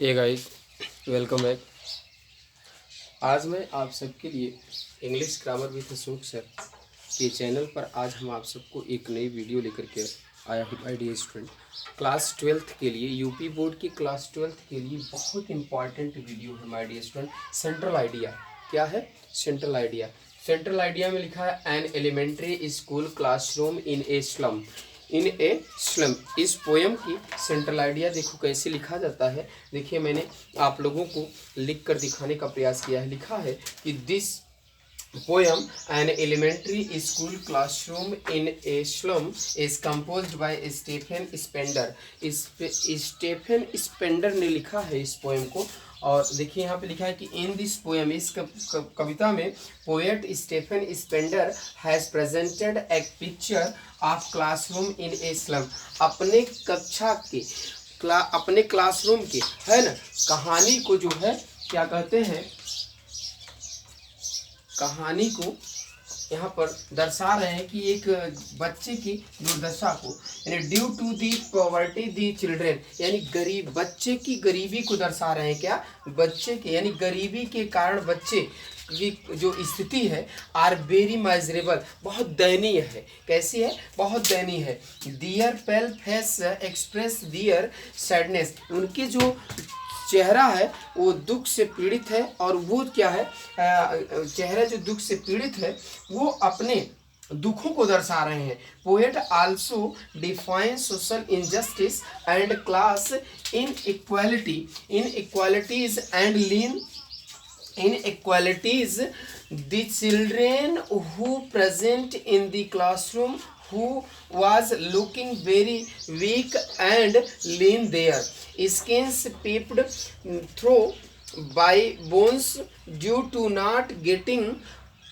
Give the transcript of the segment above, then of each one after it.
ये guys, welcome back. आज मैं आप सबके लिए English grammar with Ashok sir के चैनल पर आज हम आप सबको एक नई वीडियो लेकर के आया हूँ। My dear student, class twelfth के लिए यूपी बोर्ड की क्लास ट्वेल्थ के लिए बहुत इंपॉर्टेंट वीडियो है my dear student. Central idea क्या है? Central idea. सेंट्रल आइडिया में लिखा है an elementary school classroom in a slum. In a slum, इस पोयम की सेंट्रल आइडिया देखो कैसे लिखा जाता है। देखिए, मैंने आप लोगों को लिख कर दिखाने का प्रयास किया है। लिखा है कि this poem an elementary school classroom in a slum is composed by Stephen Spender. Stephen Spender ने लिखा है इस पोएम को। और देखिए यहाँ पे लिखा है कि इन दिस पोएम, इस कविता में poet Stephen Spender has presented a picture of classroom in a slum. अपने कक्षा के अपने क्लासरूम के, है ना, कहानी को जो है क्या कहते हैं, कहानी को यहाँ पर दर्शा रहे हैं कि एक बच्चे की दुर्दशा को, यानी due to the poverty the children, यानी गरीब बच्चे की गरीबी को दर्शा रहे हैं। क्या? बच्चे के, यानी गरीबी के कारण बच्चे की जो स्थिति है आर वेरी माइजरेबल, बहुत दयनीय है। कैसी है? बहुत दयनीय है। दियर पेल फेस एक्सप्रेस दियर सैडनेस, उनके जो चेहरा है वो दुख से पीड़ित है। और वो क्या है, चेहरा जो दुख से पीड़ित है वो अपने दुखों को दर्शा रहे हैं। Poet also define social injustice and class in equalities and lean inequalities. The children who present in the classroom who was looking very weak and lean, their skins peeped through by bones due to not getting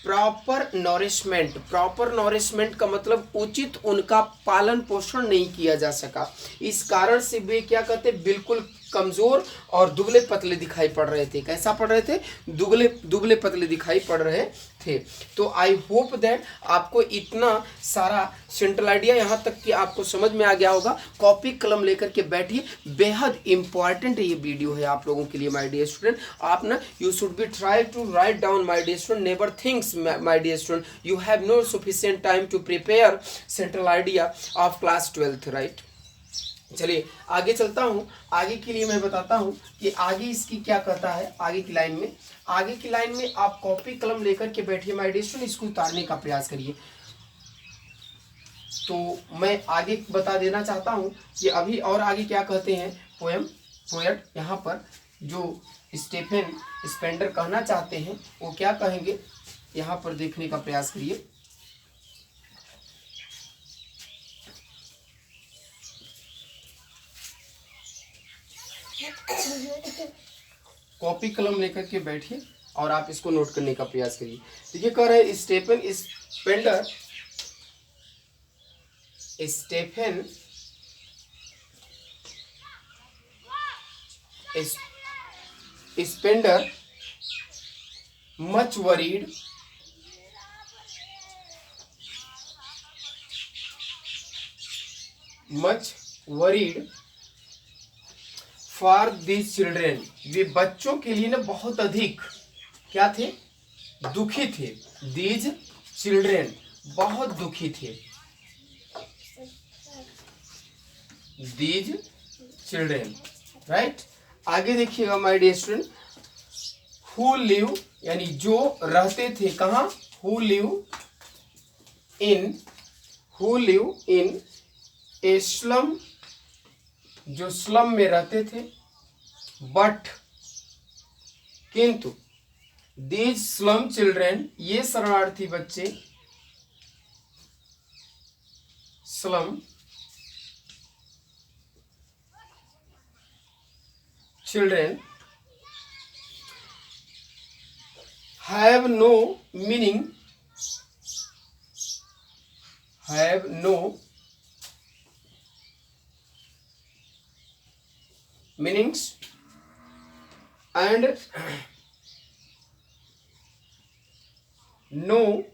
proper nourishment. Proper nourishment का मतलब उचित उनका पालन पोषण नहीं किया जा सका। इस कारण से वे क्या कहते, बिल्कुल कमजोर और दुबले पतले दिखाई पड़ रहे थे। कैसा पड़ रहे थे? दुबले पतले दिखाई पड़ रहे थे। तो आई होप दैट आपको इतना सारा सेंट्रल आइडिया यहाँ तक कि आपको समझ में आ गया होगा। कॉपी कलम लेकर के बैठिए, बेहद इंपॉर्टेंट ये वीडियो है आप लोगों के लिए माय डियर स्टूडेंट। आप ना, you should be try to write down my dear student, never thinks my dear student you have no sufficient time to prepare central idea of class 12th, right. चलिए आगे चलता हूँ। आगे के लिए मैं बताता हूँ कि आगे इसकी क्या कहता है। आगे की लाइन में आप कॉपी कलम लेकर के बैठिए माय डियर स्टूडेंट, इसको उतारने का प्रयास करिए। तो मैं आगे बता देना चाहता हूँ कि अभी और आगे क्या कहते हैं पोएट यहाँ पर जो स्टेफन स्पेंडर कहना चाहते हैं वो क्या कहेंगे, यहाँ पर देखने का प्रयास करिए। कॉपी कलम लेकर के बैठिए और आप इसको नोट करने का प्रयास करिए। देखिए कह रहे हैं Stephen Spender much worried for these children, वे बच्चों के लिए ना बहुत अधिक क्या थे, दुखी थे। दीज चिल्ड्रेन, बहुत दुखी थे। These children, right. आगे देखिएगा my dear student, who live, यानी जो रहते थे कहाँ, who live in a slum, जो स्लम में रहते थे। बट, किंतु, दीज स्लम चिल्ड्रेन, ये शरणार्थी बच्चे, slum children have no meaning, meanings and no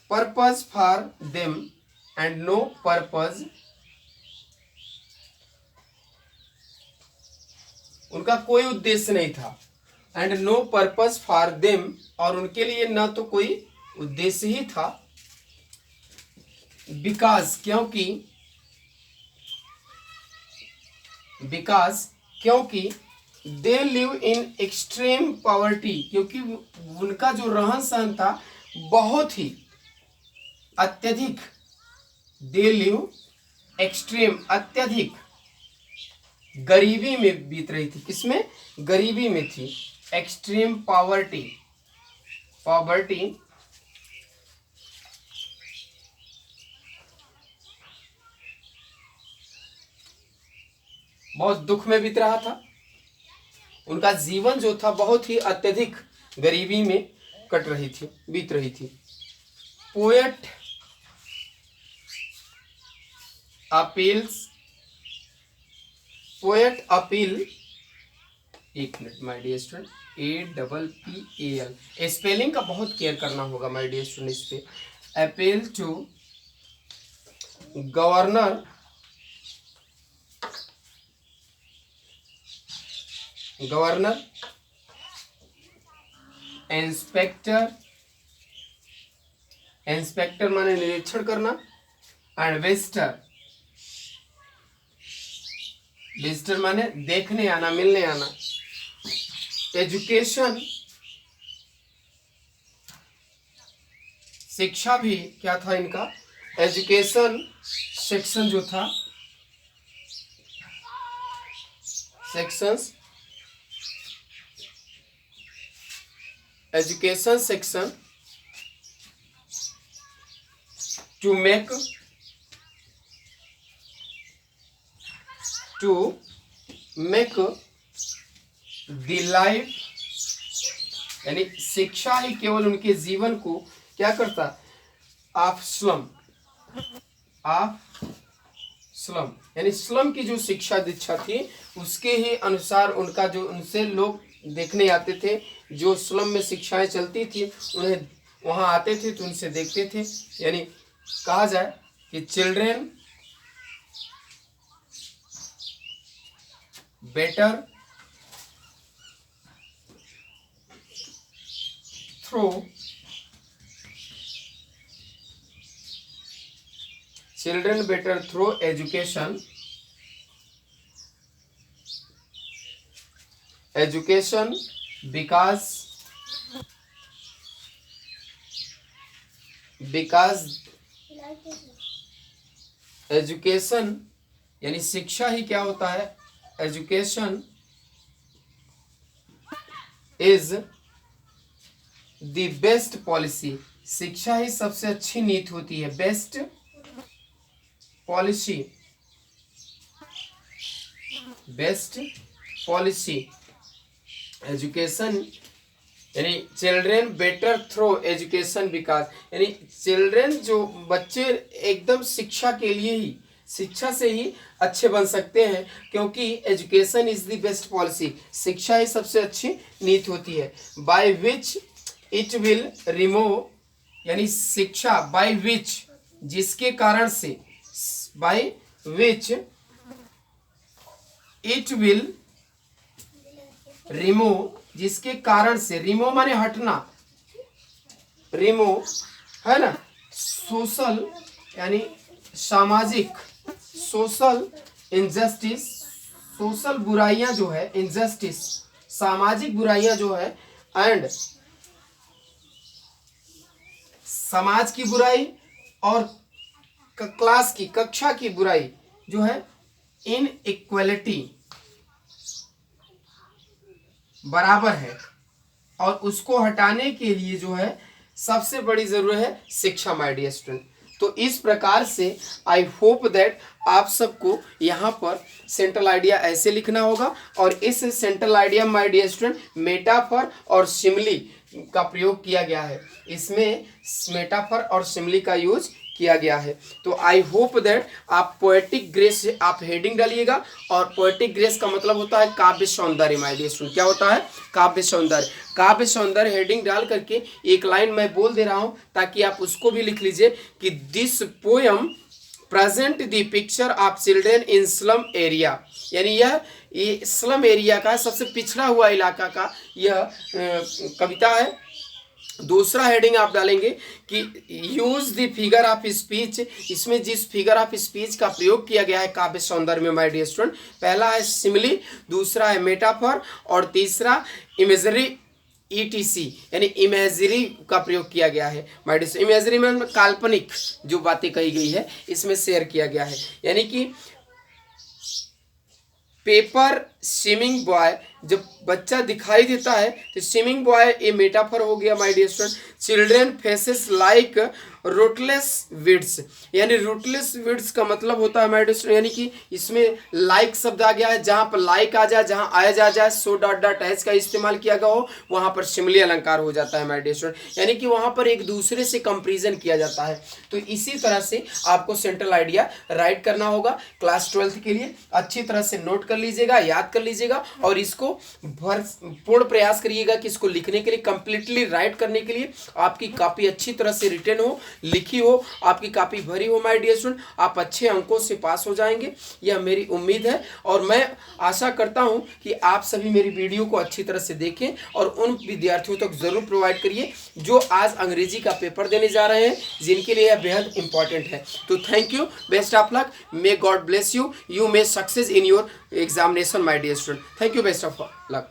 purpose for them, and no purpose उनका कोई उद्देश्य नहीं था। And no purpose for them, और उनके लिए न तो कोई उद्देश्य ही था। बिकॉज, क्योंकि they live in extreme poverty, क्योंकि उनका जो रहन सहन था बहुत ही अत्यधिक, दे लिव एक्सट्रीम, अत्यधिक गरीबी में बीत रही थी। किसमें? गरीबी में थी। एक्सट्रीम पॉवर्टी बहुत दुख में बीत रहा था। उनका जीवन जो था बहुत ही अत्यधिक गरीबी में बीत रही थी। पोएट अपील, एक minute my dear student, APPAL, spelling का बहुत केयर करना होगा माय डियर स्टूडेंट इस पे। अपील टू गवर्नर इंस्पेक्टर माने निरीक्षण करना, एंड विजिटर माने देखने आना, मिलने आना। एजुकेशन, शिक्षा भी क्या था इनका? एजुकेशन सेक्शन जो था, education section two make the life, यानी शिक्षा ही केवल उनके जीवन को क्या करता? ऑफ स्लम, यानी स्लम की जो शिक्षा दीक्षा थी उसके ही अनुसार उनका जो, उनसे लोग देखने आते थे, जो स्लम में शिक्षाएं चलती थी उन्हें वहां आते थे तो उनसे देखते थे। यानी कहा जाए कि children better through education because education, यानी शिक्षा ही क्या होता है? Education is the best policy, शिक्षा ही सबसे अच्छी नीति होती है। बेस्ट पॉलिसी एजुकेशन, यानी children better through education because, यानी चिल्ड्रेन जो बच्चे एकदम शिक्षा के लिए ही, शिक्षा से ही अच्छे बन सकते हैं, क्योंकि education is the best policy, शिक्षा ही सबसे अच्छी नीति होती है। By which it will remove, यानी शिक्षा बाय विच, जिसके कारण से, by which it will remove, जिसके कारण से, रिमूव माने हटना, रिमूव है ना, सोशल यानी सामाजिक, सोशल इनजस्टिस, सोशल बुराइयां जो है, इनजस्टिस सामाजिक बुराइयां जो है, एंड समाज की बुराई और क्लास की, कक्षा की बुराई जो है, इन इक्वलिटी बराबर है, और उसको हटाने के लिए जो है सबसे बड़ी जरूरत है शिक्षा माय डियर स्टूडेंट। तो इस प्रकार से आई होप दैट आप सबको यहाँ पर सेंट्रल आइडिया ऐसे लिखना होगा, और इस central idea my dear student metaphor और सिमिली का प्रयोग किया गया है, इसमें मेटाफर और सिमिली का यूज किया गया है। तो आई होप दैट आप पोएटिक ग्रेस से आप हेडिंग डालिएगा, और पोएटिक ग्रेस का मतलब होता है काव्य सौंदर्य माय डियर स्टूडेंट। क्या होता है? काव्य सौंदर्य। काव्य सौंदर्य हेडिंग डाल करके एक लाइन मैं बोल दे रहा हूं ताकि आप उसको भी लिख लीजिए कि this poem present the picture of children in slum area, यानी ये स्लम एरिया का सबसे पिछड़ा हुआ इलाका का यह कविता है। दूसरा हेडिंग आप डालेंगे कि use the figure of speech, इसमें जिस फिगर ऑफ स्पीच का प्रयोग किया गया है काव्य सौंदर्य में माय डियर स्टूडेंट, पहला है सिमिली, दूसरा है मेटाफर और तीसरा इमेजरी ईटीसी, यानी इमेजरी का प्रयोग किया गया है माय डियर। इमेजरी में काल्पनिक जो बातें कही गई है इसमें शेयर किया गया है, यानी कि पेपर स्विमिंग बॉय, जब बच्चा दिखाई देता है तो स्विमिंग बॉय ये मेटाफर हो गया my dear student. Children faces like rootless weeds, यानी रूटलेस वीड्स का मतलब होता है माय डियर स्टूडेंट, यानी कि इसमें लाइक शब्द आ गया है, जहाँ पर लाइक आ जाए, जहाँ आया जा जाए, सो डॉट डॉट एच का इस्तेमाल किया गया हो वहाँ पर सिमिली अलंकार हो जाता है माय डियर स्टूडेंट, यानी कि वहाँ पर एक दूसरे से कंपेरिजन किया जाता है। तो इसी तरह से आपको सेंट्रल आइडिया राइट करना होगा क्लास 12th के लिए। अच्छी तरह से नोट कर लीजिएगा, याद कर लीजिएगा और इसको पूर्ण प्रयास करिएगा कि इसको लिखने के लिए, कंप्लीटली राइट करने के लिए आपकी कॉपी अच्छी तरह से रिटन हो, लिखी हो, आपकी कॉपी भरी हो माय डियर स्टूडेंट। आप अच्छे अंकों से पास हो जाएंगे, यह मेरी उम्मीद है और मैं आशा करता हूं कि आप सभी मेरी वीडियो को अच्छी तरह से देखें और उन विद्यार्थियों तक जरूर प्रोवाइड करिए जो आज अंग्रेजी का पेपर देने जा रहे हैं, जिनके लिए यह बेहद इंपॉर्टेंट है। तो thank you, best of luck, may God bless you, you may success in your examination my dear student. Thank you, best of luck.